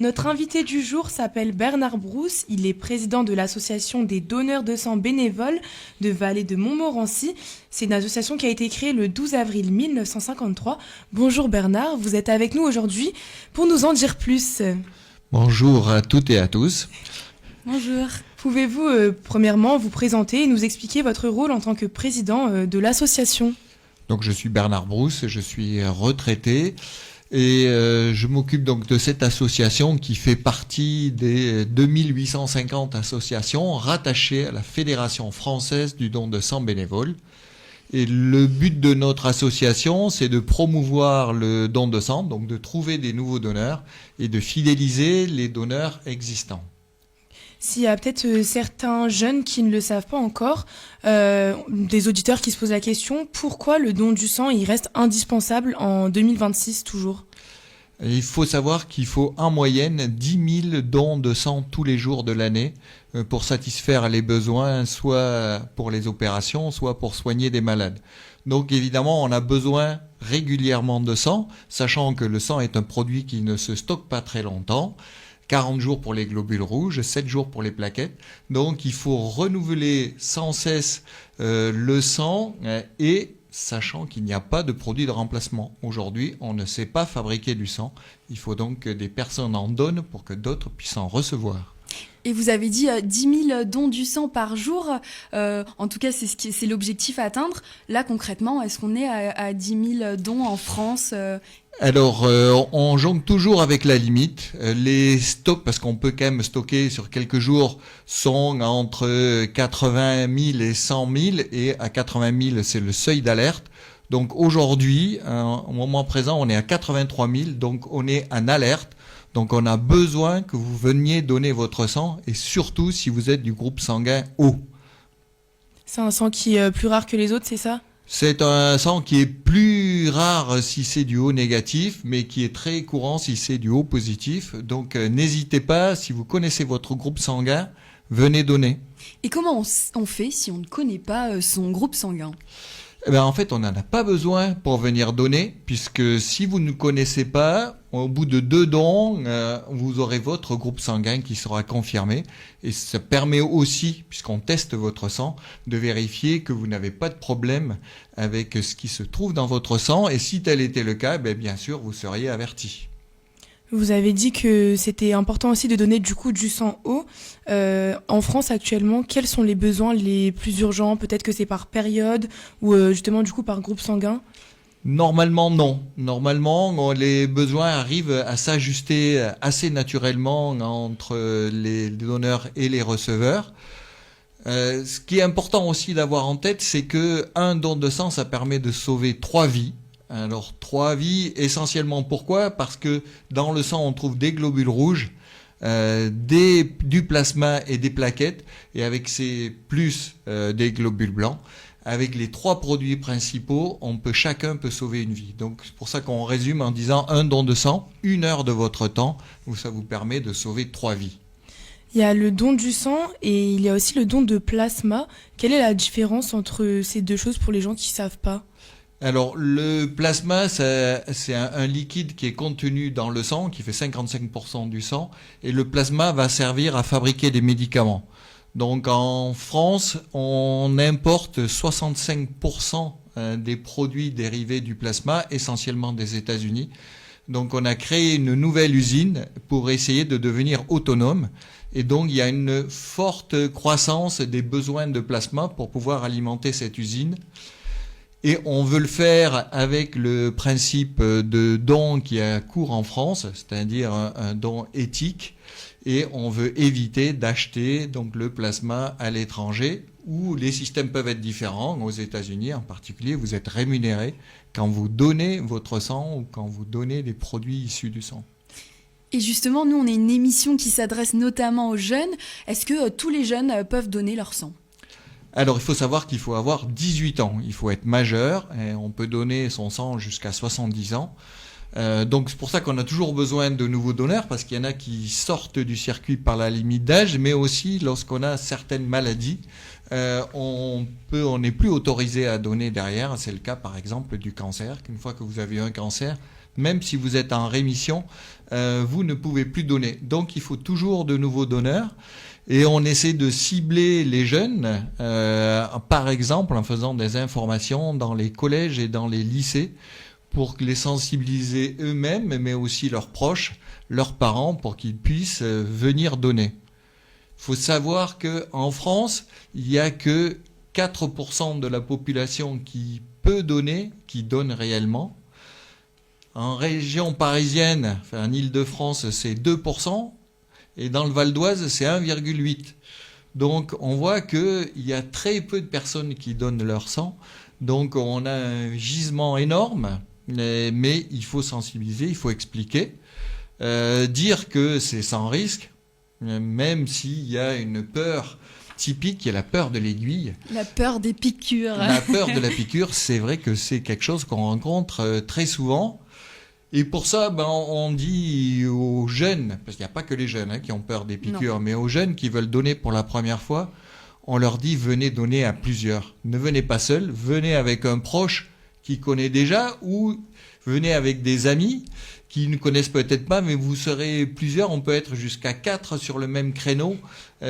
Notre invité du jour s'appelle Bernard Brousse. Il est président de l'association des donneurs de sang bénévoles de Vallée de Montmorency. C'est une association qui a été créée le 12 avril 1953. Bonjour Bernard, vous êtes avec nous aujourd'hui pour nous en dire plus. Bonjour à toutes et à tous. Bonjour. Pouvez-vous premièrement vous présenter et nous expliquer votre rôle en tant que président de l'association ? Donc je suis Bernard Brousse, je suis retraité et je m'occupe donc de cette association qui fait partie des 2850 associations rattachées à la Fédération française du don de sang bénévole. Et le but de notre association, c'est de promouvoir le don de sang, donc de trouver des nouveaux donneurs et de fidéliser les donneurs existants. S'il y a peut-être certains jeunes qui ne le savent pas encore, des auditeurs qui se posent la question, pourquoi le don du sang il reste indispensable en 2026 toujours ? Il faut savoir qu'il faut en moyenne 10 000 dons de sang tous les jours de l'année pour satisfaire les besoins, soit pour les opérations, soit pour soigner des malades. Donc évidemment, on a besoin régulièrement de sang, sachant que le sang est un produit qui ne se stocke pas très longtemps. 40 jours pour les globules rouges, 7 jours pour les plaquettes. Donc il faut renouveler sans cesse le sang et sachant qu'il n'y a pas de produit de remplacement. Aujourd'hui, on ne sait pas fabriquer du sang. Il faut donc que des personnes en donnent pour que d'autres puissent en recevoir. Et vous avez dit 10 000 dons du sang par jour. En tout cas, c'est l'objectif à atteindre. Là, concrètement, est-ce qu'on est à 10 000 dons en France Alors, on jongle toujours avec la limite. Les stocks, parce qu'on peut quand même stocker sur quelques jours, sont entre 80 000 et 100 000. Et à 80 000, c'est le seuil d'alerte. Donc aujourd'hui, au moment présent, on est à 83 000. Donc on est en alerte. Donc on a besoin que vous veniez donner votre sang, et surtout si vous êtes du groupe sanguin O. C'est un sang qui est plus rare que les autres, c'est ça ? C'est un sang qui est plus rare si c'est du O négatif, mais qui est très courant si c'est du O positif. Donc n'hésitez pas, si vous connaissez votre groupe sanguin, venez donner. Et comment on fait si on ne connaît pas son groupe sanguin ? En fait, on n'en a pas besoin pour venir donner, puisque si vous ne connaissez pas, au bout de 2 dons, vous aurez votre groupe sanguin qui sera confirmé. Et ça permet aussi, puisqu'on teste votre sang, de vérifier que vous n'avez pas de problème avec ce qui se trouve dans votre sang. Et si tel était le cas, bien sûr, vous seriez averti. Vous avez dit que c'était important aussi de donner du coup du sang O. En France actuellement, quels sont les besoins les plus urgents ? Peut-être que c'est par période ou justement du coup par groupe sanguin ? Normalement, non. Normalement, les besoins arrivent à s'ajuster assez naturellement entre les donneurs et les receveurs. Ce qui est important aussi d'avoir en tête, c'est que un don de sang, ça permet de sauver 3 vies. Alors 3 vies, essentiellement pourquoi ? Parce que dans le sang, on trouve des globules rouges, du plasma et des plaquettes, et avec ces plus des globules blancs. Avec les 3 produits principaux, chacun peut sauver une vie. Donc c'est pour ça qu'on résume en disant un don de sang, 1 heure de votre temps, où ça vous permet de sauver 3 vies. Il y a le don du sang et il y a aussi le don de plasma. Quelle est la différence entre ces deux choses pour les gens qui ne savent pas ? Alors le plasma, c'est un liquide qui est contenu dans le sang, qui fait 55% du sang, et le plasma va servir à fabriquer des médicaments. Donc en France, on importe 65% des produits dérivés du plasma, essentiellement des États-Unis. Donc on a créé une nouvelle usine pour essayer de devenir autonome. Et donc il y a une forte croissance des besoins de plasma pour pouvoir alimenter cette usine. Et on veut le faire avec le principe de don qui est court en France, c'est-à-dire un don éthique. Et on veut éviter d'acheter donc le plasma à l'étranger, où les systèmes peuvent être différents. Aux États-Unis en particulier, vous êtes rémunéré quand vous donnez votre sang ou quand vous donnez des produits issus du sang. Et justement, nous, on est une émission qui s'adresse notamment aux jeunes. Est-ce que tous les jeunes peuvent donner leur sang ? Alors, il faut savoir qu'il faut avoir 18 ans. Il faut être majeur et on peut donner son sang jusqu'à 70 ans. Donc, c'est pour ça qu'on a toujours besoin de nouveaux donneurs parce qu'il y en a qui sortent du circuit par la limite d'âge, mais aussi lorsqu'on a certaines maladies, on n'est plus autorisé à donner derrière. C'est le cas, par exemple, du cancer. Qu'une fois que vous avez eu un cancer, Même si vous êtes en rémission, vous ne pouvez plus donner. Donc il faut toujours de nouveaux donneurs. Et on essaie de cibler les jeunes, par exemple en faisant des informations dans les collèges et dans les lycées, pour les sensibiliser eux-mêmes, mais aussi leurs proches, leurs parents, pour qu'ils puissent venir donner. Il faut savoir qu'en France, il n'y a que 4% de la population qui peut donner, qui donne réellement. En région parisienne, enfin en Île-de-France, c'est 2%, et dans le Val d'Oise, c'est 1,8%. Donc on voit qu'il y a très peu de personnes qui donnent leur sang, donc on a un gisement énorme, mais il faut sensibiliser, il faut expliquer, dire que c'est sans risque, même s'il y a une peur typique, qui est la peur de l'aiguille. La peur des piqûres. La peur de la piqûre, c'est vrai que c'est quelque chose qu'on rencontre très souvent. Et pour ça, on dit aux jeunes, parce qu'il n'y a pas que les jeunes qui ont peur des piqûres, mais aux jeunes qui veulent donner pour la première fois, on leur dit venez donner à plusieurs. Ne venez pas seul, venez avec un proche qui connaît déjà, ou venez avec des amis qui ne connaissent peut-être pas, mais vous serez plusieurs, on peut être jusqu'à 4 sur le même créneau,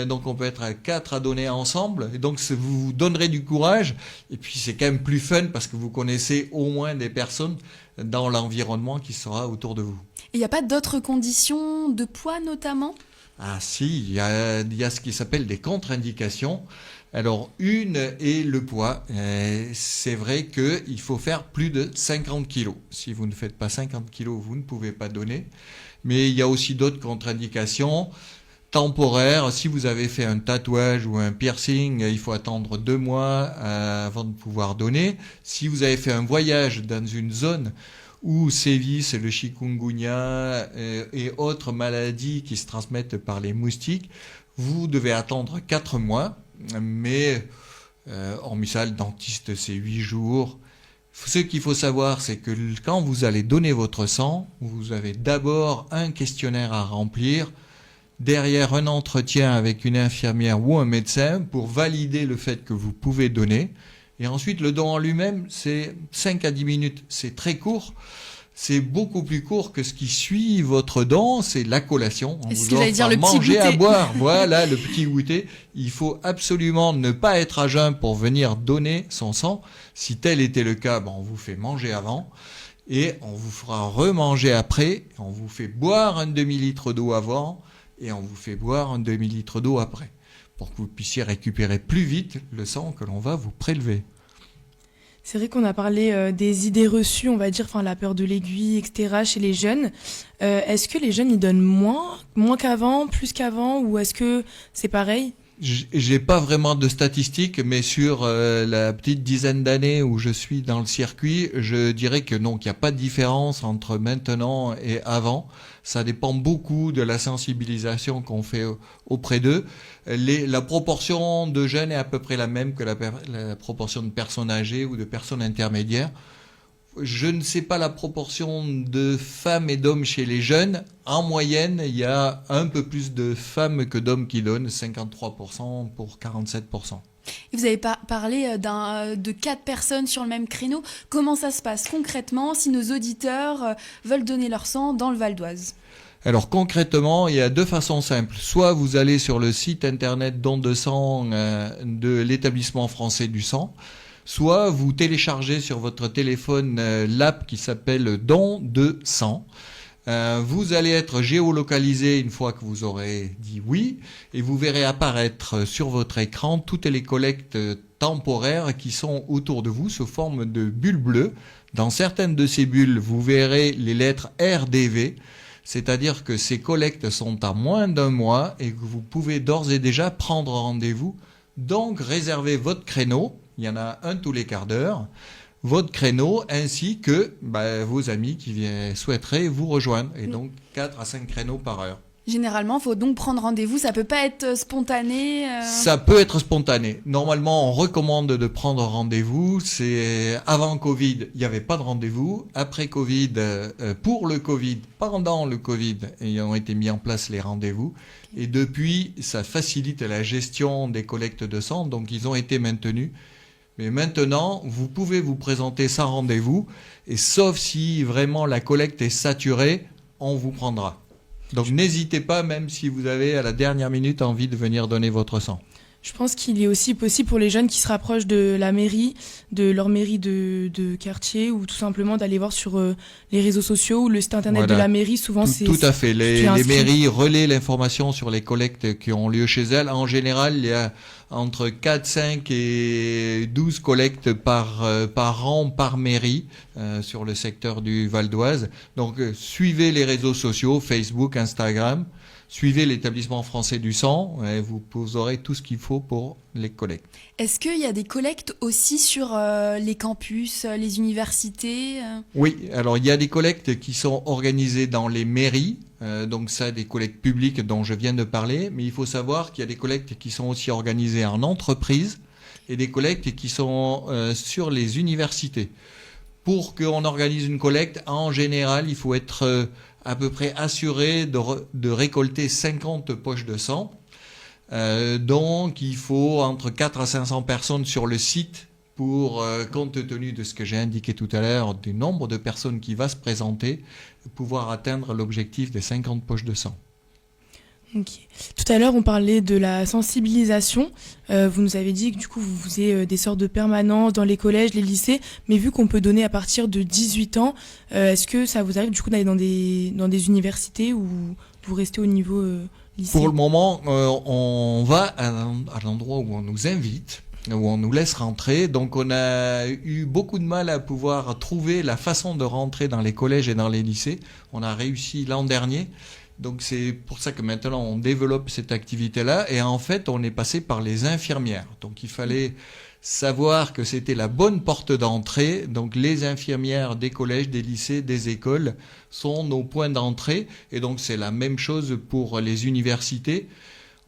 donc on peut être à 4 à donner ensemble, et donc vous vous donnerez du courage, et puis c'est quand même plus fun parce que vous connaissez au moins des personnes dans l'environnement qui sera autour de vous. Et il n'y a pas d'autres conditions de poids notamment ? Ah si, il y a ce qui s'appelle des contre-indications. Alors, une est le poids. C'est vrai qu'il faut faire plus de 50 kilos. Si vous ne faites pas 50 kilos, vous ne pouvez pas donner. Mais il y a aussi d'autres contre-indications temporaires. Si vous avez fait un tatouage ou un piercing, il faut attendre 2 mois avant de pouvoir donner. Si vous avez fait un voyage dans une zone où sévissent le chikungunya et autres maladies qui se transmettent par les moustiques, vous devez attendre 4 mois. Mais hormis ça, le dentiste, c'est 8 jours. Ce qu'il faut savoir, c'est que quand vous allez donner votre sang, vous avez d'abord un questionnaire à remplir, derrière un entretien avec une infirmière ou un médecin pour valider le fait que vous pouvez donner. Et ensuite, le don en lui-même, c'est 5 à 10 minutes. C'est très court. C'est beaucoup plus court que ce qui suit votre don, c'est la collation. On Est-ce vous que j'allais dire offre à le petit manger, à goûter ? boire. Voilà, le petit goûter. Il faut absolument ne pas être à jeun pour venir donner son sang. Si tel était le cas, on vous fait manger avant et on vous fera remanger après. On vous fait boire un demi-litre d'eau avant et on vous fait boire un demi-litre d'eau après pour que vous puissiez récupérer plus vite le sang que l'on va vous prélever. C'est vrai qu'on a parlé des idées reçues, on va dire, la peur de l'aiguille, etc. chez les jeunes. Est-ce que les jeunes, ils donnent moins qu'avant, plus qu'avant, ou est-ce que c'est pareil ? J'ai pas vraiment de statistiques, mais sur la petite dizaine d'années où je suis dans le circuit, je dirais que non, qu'il n'y a pas de différence entre maintenant et avant. Ça dépend beaucoup de la sensibilisation qu'on fait auprès d'eux. La proportion de jeunes est à peu près la même que la proportion de personnes âgées ou de personnes intermédiaires. Je ne sais pas la proportion de femmes et d'hommes chez les jeunes. En moyenne, il y a un peu plus de femmes que d'hommes qui donnent, 53% pour 47%. Et vous avez parlé de 4 personnes sur le même créneau. Comment ça se passe concrètement si nos auditeurs veulent donner leur sang dans le Val d'Oise ? Alors concrètement, il y a 2 façons simples. Soit vous allez sur le site internet don de sang de l'établissement français du sang, soit vous téléchargez sur votre téléphone l'app qui s'appelle Don de sang. Vous allez être géolocalisé une fois que vous aurez dit oui, et vous verrez apparaître sur votre écran toutes les collectes temporaires qui sont autour de vous sous forme de bulles bleues. Dans certaines de ces bulles, vous verrez les lettres RDV, c'est-à-dire que ces collectes sont à moins d'1 mois et que vous pouvez d'ores et déjà prendre rendez-vous. Donc réservez votre créneau, il y en a un tous les quarts d'heure, votre créneau ainsi que vos amis qui souhaiteraient vous rejoindre. Et donc 4 à 5 créneaux par heure. Généralement, il faut donc prendre rendez-vous. Ça peut pas être spontané Ça peut être spontané. Normalement, on recommande de prendre rendez-vous. C'est avant Covid, il n'y avait pas de rendez-vous. Après Covid, pour le Covid, pendant le Covid, ils ont été mis en place les rendez-vous. Et depuis, ça facilite la gestion des collectes de sang. Donc, ils ont été maintenus. Mais maintenant, vous pouvez vous présenter sans rendez-vous, et sauf si vraiment la collecte est saturée, on vous prendra. Donc n'hésitez pas, même si vous avez à la dernière minute envie de venir donner votre sang. Je pense qu'il est aussi possible pour les jeunes qui se rapprochent de la mairie, de leur mairie de quartier, ou tout simplement d'aller voir sur les réseaux sociaux ou le site internet de la mairie. Souvent, tout à fait. Les mairies relaient l'information sur les collectes qui ont lieu chez elles. En général, il y a entre 4, 5 et 12 collectes par an, par mairie, sur le secteur du Val d'Oise. Donc, suivez les réseaux sociaux, Facebook, Instagram. Suivez l'établissement français du sang et vous aurez tout ce qu'il faut pour les collectes. Est-ce qu'il y a des collectes aussi sur les campus, les universités Oui, alors il y a des collectes qui sont organisées dans les mairies, donc ça, des collectes publiques dont je viens de parler, mais il faut savoir qu'il y a des collectes qui sont aussi organisées en entreprise et des collectes qui sont sur les universités. Pour qu'on organise une collecte, en général, il faut être à peu près assuré de récolter 50 poches de sang. Donc, il faut entre 4 à 500 personnes sur le site pour, compte tenu de ce que j'ai indiqué tout à l'heure, du nombre de personnes qui va se présenter, pouvoir atteindre l'objectif des 50 poches de sang. Okay. Tout à l'heure, on parlait de la sensibilisation. Vous nous avez dit que du coup, vous faisiez des sortes de permanences dans les collèges, les lycées, mais vu qu'on peut donner à partir de 18 ans, est-ce que ça vous arrive du coup d'aller dans des universités ou vous restez au niveau lycée ? Pour le moment, on va à l'endroit où on nous invite, où on nous laisse rentrer. Donc on a eu beaucoup de mal à pouvoir trouver la façon de rentrer dans les collèges et dans les lycées. On a réussi l'an dernier. Donc c'est pour ça que maintenant on développe cette activité-là et en fait on est passé par les infirmières. Donc il fallait savoir que c'était la bonne porte d'entrée. Donc les infirmières des collèges, des lycées, des écoles sont nos points d'entrée et donc c'est la même chose pour les universités.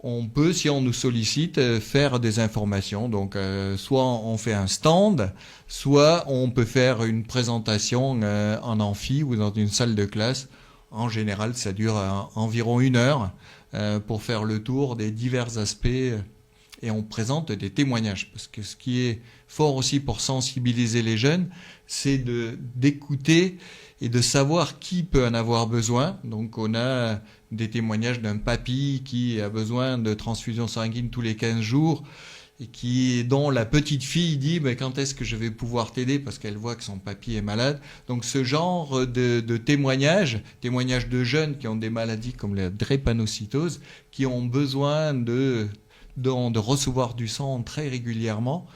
On peut, si on nous sollicite, faire des informations. Donc soit on fait un stand, soit on peut faire une présentation en amphi ou dans une salle de classe. En général, ça dure environ 1 heure pour faire le tour des divers aspects et on présente des témoignages. Parce que ce qui est fort aussi pour sensibiliser les jeunes, c'est d'écouter et de savoir qui peut en avoir besoin. Donc on a des témoignages d'un papy qui a besoin de transfusion sanguine tous les 15 jours et dont la petite fille dit mais quand est-ce que je vais pouvoir t'aider parce qu'elle voit que son papy est malade. Donc ce genre de témoignages de jeunes qui ont des maladies comme la drépanocytose, qui ont besoin de recevoir du sang très régulièrement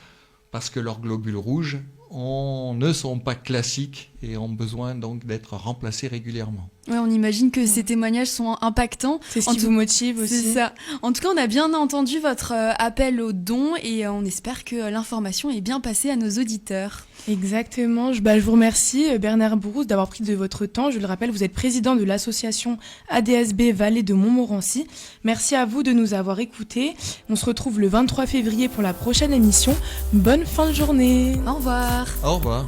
parce que leurs globules rouges ne sont pas classiques et ont besoin donc d'être remplacés régulièrement. Ouais, on imagine que ces témoignages sont impactants. C'est ce qui vous motive aussi. C'est ça. En tout cas, on a bien entendu votre appel aux dons et on espère que l'information est bien passée à nos auditeurs. Exactement. Je vous remercie, Bernard Brousse, d'avoir pris de votre temps. Je le rappelle, vous êtes président de l'association ADSB Vallée de Montmorency. Merci à vous de nous avoir écoutés. On se retrouve le 23 février pour la prochaine émission. Bonne fin de journée. Au revoir. Au revoir.